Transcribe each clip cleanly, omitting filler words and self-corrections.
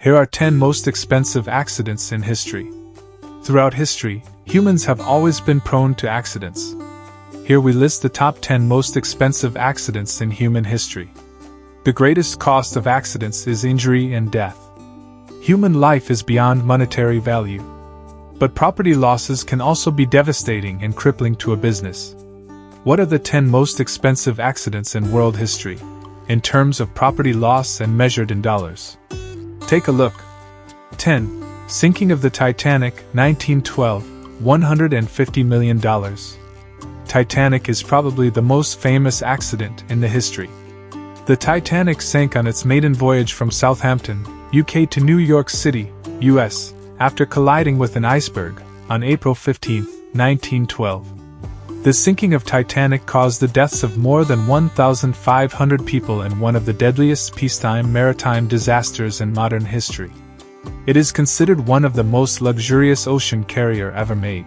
Here are 10 most expensive accidents in history. Throughout history, humans have always been prone to accidents. Here we list the top 10 most expensive accidents in human history. The greatest cost of accidents is injury and death. Human life is beyond monetary value. But property losses can also be devastating and crippling to a business. What are the 10 most expensive accidents in world history, in terms of property loss and measured in dollars? Take a look. 10. Sinking of the Titanic, 1912, $150 million. Titanic is probably the most famous accident in the history. The Titanic sank on its maiden voyage from Southampton, UK to New York City, US, after colliding with an iceberg, on April 15, 1912. The sinking of Titanic caused the deaths of more than 1,500 people in one of the deadliest peacetime maritime disasters in modern history. It is considered one of the most luxurious ocean carrier ever made.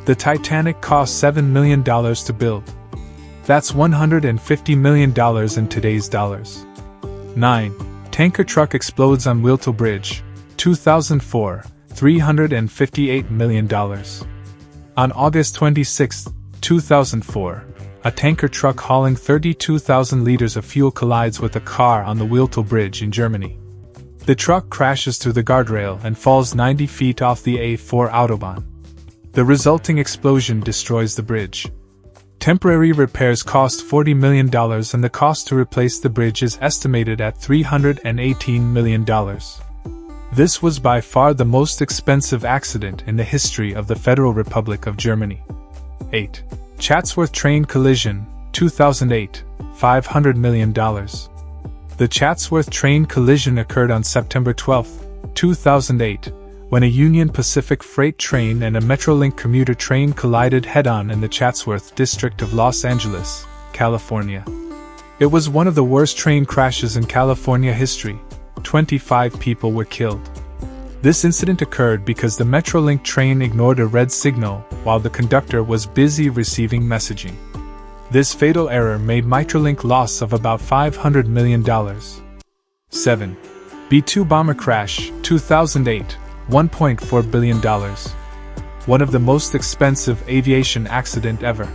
The Titanic cost $7 million to build. That's $150 million in today's dollars. 9. Tanker truck explodes on Wilto Bridge, 2004, $358 million. On August 26, 2004, a tanker truck hauling 32,000 liters of fuel collides with a car on the Wilto Bridge in Germany. The truck crashes through the guardrail and falls 90 feet off the A4 Autobahn. The resulting explosion destroys the bridge. Temporary repairs cost $40 million and the cost to replace the bridge is estimated at $318 million. This was by far the most expensive accident in the history of the Federal Republic of Germany. 8. Chatsworth train collision, 2008, $500 million. The Chatsworth train collision occurred on September 12, 2008, when a Union Pacific freight train and a Metrolink commuter train collided head-on in the Chatsworth district of Los Angeles, California. It was one of the worst train crashes in California history. 25 people were killed. This incident occurred because the Metrolink train ignored a red signal while the conductor was busy receiving messaging. This fatal error made Metrolink loss of about $500 million. 7. B-2 bomber crash, 2008, $1.4 billion. One of the most expensive aviation accident ever.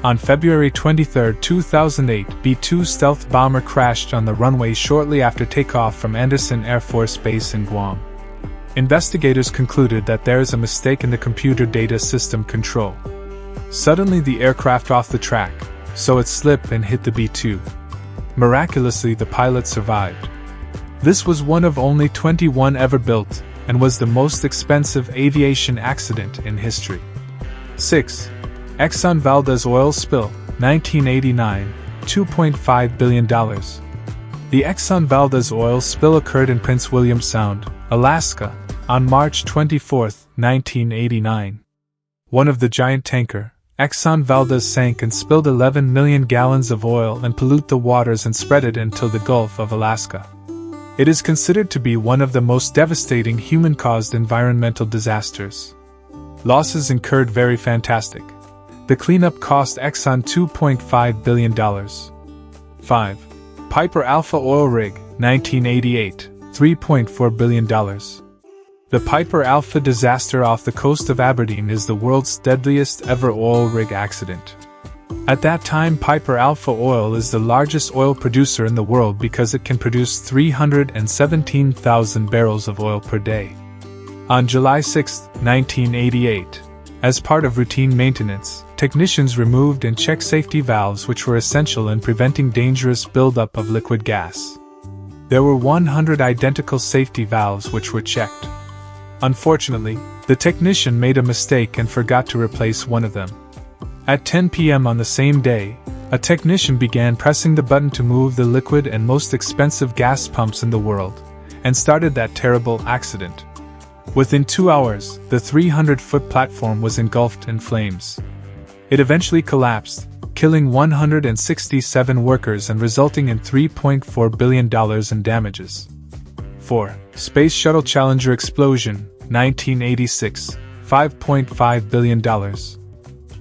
On February 23, 2008, B-2 stealth bomber crashed on the runway shortly after takeoff from Andersen Air Force Base in Guam. Investigators concluded that there is a mistake in the computer data system control. Suddenly the aircraft off the track, so it slipped and hit the B-2. Miraculously the pilot survived. This was one of only 21 ever built, and was the most expensive aviation accident in history. 6. Exxon Valdez oil spill, 1989, $2.5 billion. The Exxon Valdez oil spill occurred in Prince William Sound, Alaska, on March 24, 1989. One of the giant tanker, Exxon Valdez, sank and spilled 11 million gallons of oil and polluted the waters and spread it into the Gulf of Alaska. It is considered to be one of the most devastating human-caused environmental disasters. Losses incurred very fantastic. The cleanup cost Exxon $2.5 billion. 5. Piper Alpha oil rig, 1988, $3.4 billion. The Piper Alpha disaster off the coast of Aberdeen is the world's deadliest ever oil rig accident. At that time, Piper Alpha Oil is the largest oil producer in the world because it can produce 317,000 barrels of oil per day. On July 6, 1988, as part of routine maintenance, technicians removed and checked safety valves which were essential in preventing dangerous buildup of liquid gas. There were 100 identical safety valves which were checked. Unfortunately, the technician made a mistake and forgot to replace one of them. At 10 p.m. on the same day, a technician began pressing the button to move the liquid and most expensive gas pumps in the world, and started that terrible accident. Within 2 hours, the 300-foot platform was engulfed in flames. It eventually collapsed, killing 167 workers and resulting in $3.4 billion in damages. 4. Space Shuttle Challenger explosion, 1986, $5.5 billion.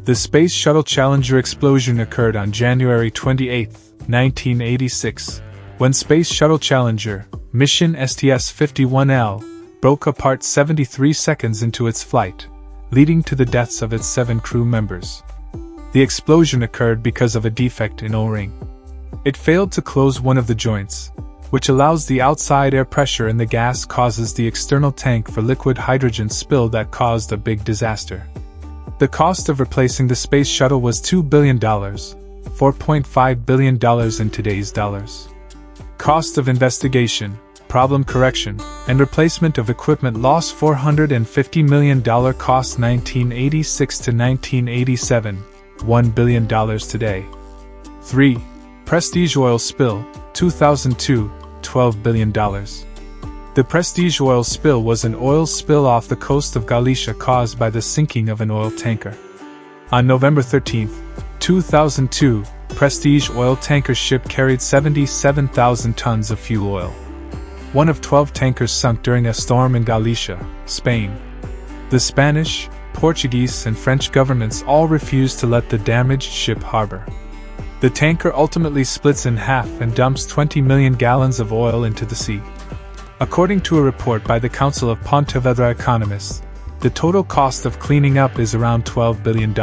The Space Shuttle Challenger explosion occurred on January 28, 1986, when Space Shuttle Challenger, mission STS-51L, broke apart 73 seconds into its flight, leading to the deaths of its 7 crew members. The explosion occurred because of a defect in O-ring. It failed to close one of the joints, which allows the outside air pressure in the gas causes the external tank for liquid hydrogen spill that caused a big disaster. The cost of replacing the space shuttle was $2 billion, $4.5 billion in today's dollars. Cost of investigation, problem correction, and replacement of equipment loss $450 million cost 1986 to 1987, $1 billion today. 3. Prestige oil spill, 2002, $12 billion. The Prestige oil spill was an oil spill off the coast of Galicia caused by the sinking of an oil tanker. On November 13, 2002, Prestige oil tanker ship carried 77,000 tons of fuel oil. One of 12 tankers sunk during a storm in Galicia, Spain. The Spanish, Portuguese, and French governments all refused to let the damaged ship harbor. The tanker ultimately splits in half and dumps 20 million gallons of oil into the sea. According to a report by the Council of Pontevedra economists, the total cost of cleaning up is around $12 billion.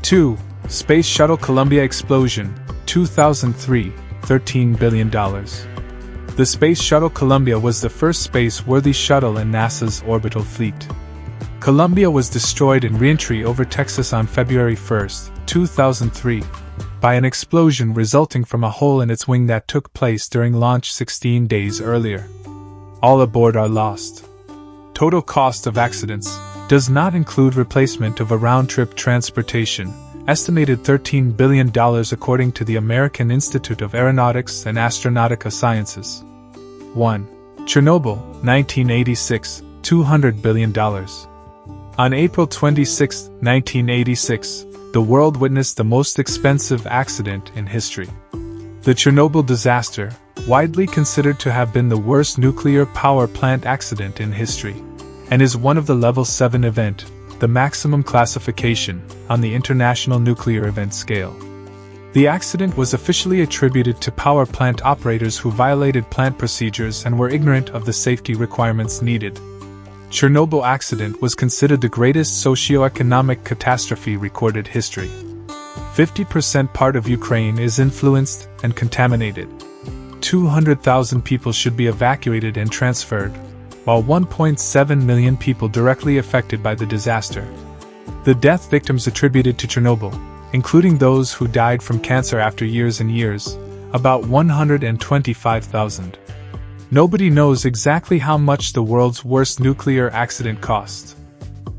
2. Space Shuttle Columbia explosion, 2003, $13 billion. The Space Shuttle Columbia was the first space-worthy shuttle in NASA's orbital fleet. Columbia was destroyed in reentry over Texas on February 1, 2003. By an explosion resulting from a hole in its wing that took place during launch 16 days earlier. All aboard are lost. Total cost of accidents does not include replacement of a round-trip transportation, estimated $13 billion according to the American Institute of Aeronautics and Astronautica Sciences. 1. Chernobyl, 1986, $200 billion. On April 26, 1986, the world witnessed the most expensive accident in history. The Chernobyl disaster, widely considered to have been the worst nuclear power plant accident in history, and is one of the Level 7 event, the maximum classification, on the International Nuclear Event Scale. The accident was officially attributed to power plant operators who violated plant procedures and were ignorant of the safety requirements needed. Chernobyl accident was considered the greatest socio-economic catastrophe recorded history. 50% part of Ukraine is influenced and contaminated. 200,000 people should be evacuated and transferred, while 1.7 million people directly affected by the disaster. The death victims attributed to Chernobyl, including those who died from cancer after years and years, about 125,000. Nobody knows exactly how much the world's worst nuclear accident cost.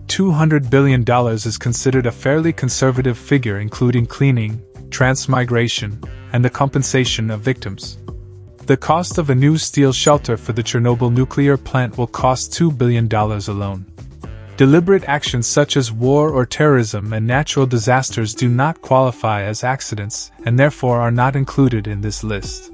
$200 billion is considered a fairly conservative figure including cleaning, transmigration, and the compensation of victims. The cost of a new steel shelter for the Chernobyl nuclear plant will cost $2 billion alone. Deliberate actions such as war or terrorism and natural disasters do not qualify as accidents and therefore are not included in this list.